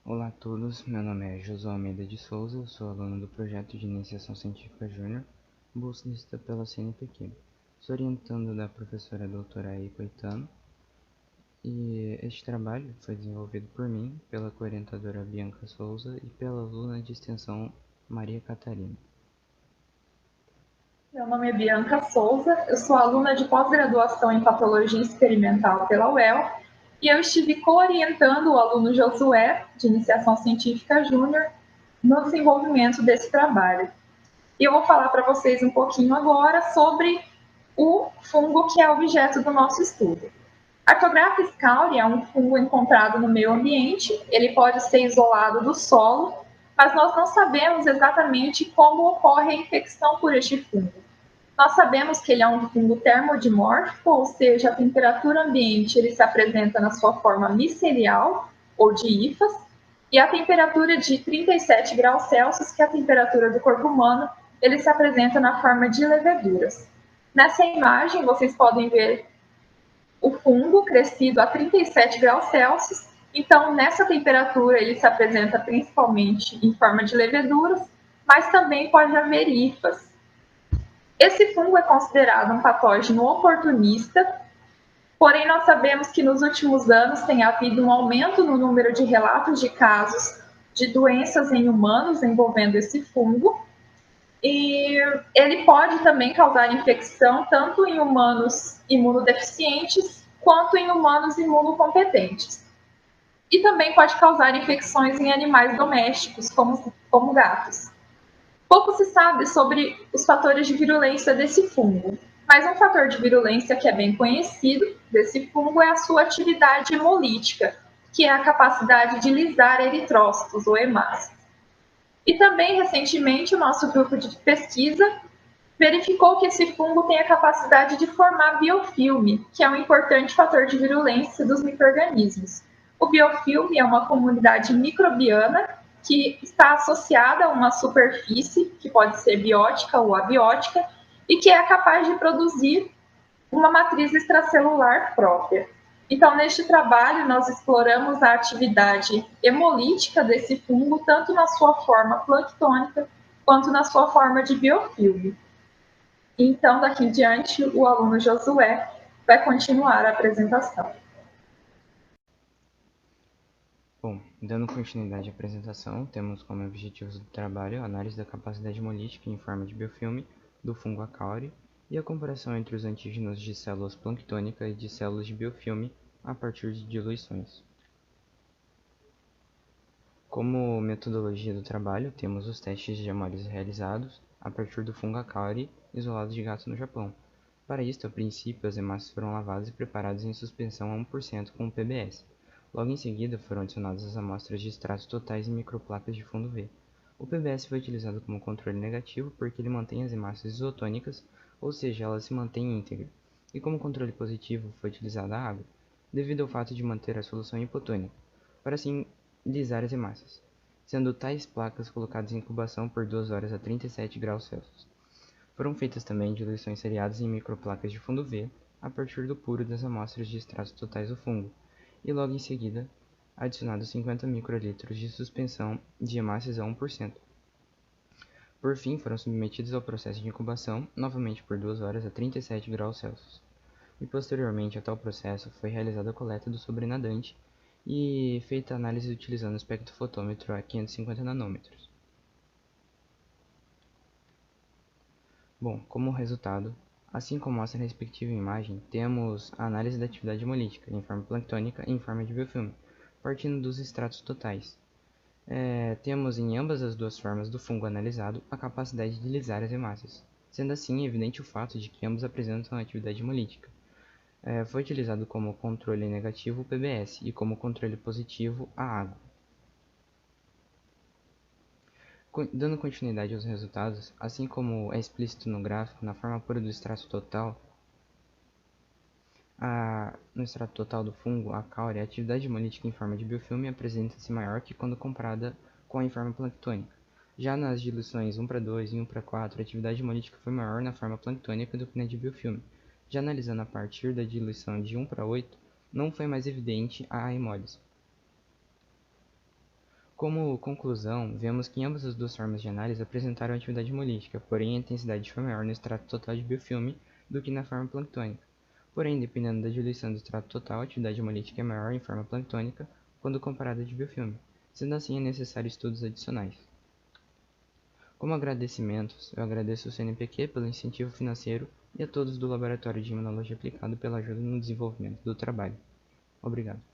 Olá a todos, meu nome é Josué Almeida de Souza, eu sou aluno do projeto de Iniciação Científica Júnior, bolsista pela CNPq. Sou orientando da professora doutora E. Coitano, e este trabalho foi desenvolvido por mim, pela coorientadora Bianca Souza e pela aluna de extensão Maria Catarina. Meu nome é Bianca Souza, eu sou aluna de pós-graduação em Patologia Experimental pela UEL e eu estive co-orientando o aluno Josué, de Iniciação Científica Júnior, no desenvolvimento desse trabalho. E eu vou falar para vocês um pouquinho agora sobre o fungo que é objeto do nosso estudo. Artographis caule é um fungo encontrado no meio ambiente, ele pode ser isolado do solo, mas nós não sabemos exatamente como ocorre a infecção por este fungo. Nós sabemos que ele é um fungo termodimórfico, ou seja, a temperatura ambiente ele se apresenta na sua forma micelial ou de hifas, e a temperatura de 37 graus Celsius, que é a temperatura do corpo humano, ele se apresenta na forma de leveduras. Nessa imagem, vocês podem ver o fungo crescido a 37 graus Celsius. Então, nessa temperatura, ele se apresenta principalmente em forma de leveduras, mas também pode haver hifas. Esse fungo é considerado um patógeno oportunista, porém nós sabemos que nos últimos anos tem havido um aumento no número de relatos de casos de doenças em humanos envolvendo esse fungo, e ele pode também causar infecção tanto em humanos imunodeficientes quanto em humanos imunocompetentes. E também pode causar infecções em animais domésticos, como gatos. Pouco se sabe sobre os fatores de virulência desse fungo, mas um fator de virulência que é bem conhecido desse fungo é a sua atividade hemolítica, que é a capacidade de lisar eritrócitos ou hemácias. E também, recentemente, o nosso grupo de pesquisa verificou que esse fungo tem a capacidade de formar biofilme, que é um importante fator de virulência dos micro-organismos. O biofilme é uma comunidade microbiana que está associada a uma superfície, que pode ser biótica ou abiótica, e que é capaz de produzir uma matriz extracelular própria. Então, neste trabalho, nós exploramos a atividade hemolítica desse fungo, tanto na sua forma planctônica quanto na sua forma de biofilme. Então, daqui em diante, o aluno Josué vai continuar a apresentação. Bom, dando continuidade à apresentação, temos como objetivos do trabalho a análise da capacidade hemolítica em forma de biofilme do fungo Acaury e a comparação entre os antígenos de células planctônicas e de células de biofilme a partir de diluições. Como metodologia do trabalho, temos os testes de hemólise realizados a partir do fungo Acaury isolado de gato no Japão. Para isto, a princípio, as hemácias foram lavadas e preparadas em suspensão a 1% com o PBS. Logo em seguida, foram adicionadas as amostras de extratos totais e microplacas de fundo V. O PBS foi utilizado como controle negativo porque ele mantém as hemácias isotônicas, ou seja, elas se mantêm íntegras, e como controle positivo foi utilizada a água, devido ao fato de manter a solução hipotônica, para assim lisar as hemácias, sendo tais placas colocadas em incubação por 2 horas a 37 graus Celsius. Foram feitas também diluições seriadas em microplacas de fundo V a partir do puro das amostras de extratos totais do fungo, e logo em seguida adicionados 50 microlitros de suspensão de hemácias a 1%. Por fim, foram submetidos ao processo de incubação, novamente por 2 horas a 37 graus Celsius. E posteriormente a tal processo foi realizada a coleta do sobrenadante e feita a análise utilizando o espectrofotômetro a 550 nanômetros. Bom, como resultado, assim como mostra a respectiva imagem, temos a análise da atividade hemolítica em forma planctônica e em forma de biofilme, partindo dos extratos totais. Temos em ambas as duas formas do fungo analisado a capacidade de lisar as hemácias, sendo assim evidente o fato de que ambos apresentam atividade hemolítica. Foi utilizado como controle negativo o PBS e como controle positivo a água. Dando continuidade aos resultados, assim como é explícito no gráfico, na forma pura do extrato total, no extrato total do fungo, a caule, a atividade hemolítica em forma de biofilme apresenta-se maior que quando comparada com a em forma planctônica. Já nas diluições 1 para 2 e 1 para 4, a atividade hemolítica foi maior na forma planctônica do que na de biofilme. Já analisando a partir da diluição de 1 para 8, não foi mais evidente a hemólise. Como conclusão, vemos que ambas as duas formas de análise apresentaram atividade hemolítica, porém a intensidade foi maior no extrato total de biofilme do que na forma planctônica. Porém, dependendo da diluição do extrato total, a atividade hemolítica é maior em forma planctônica quando comparada de biofilme. Sendo assim, é necessário estudos adicionais. Como agradecimentos, eu agradeço ao CNPq pelo incentivo financeiro e a todos do Laboratório de Imunologia Aplicada pela ajuda no desenvolvimento do trabalho. Obrigado.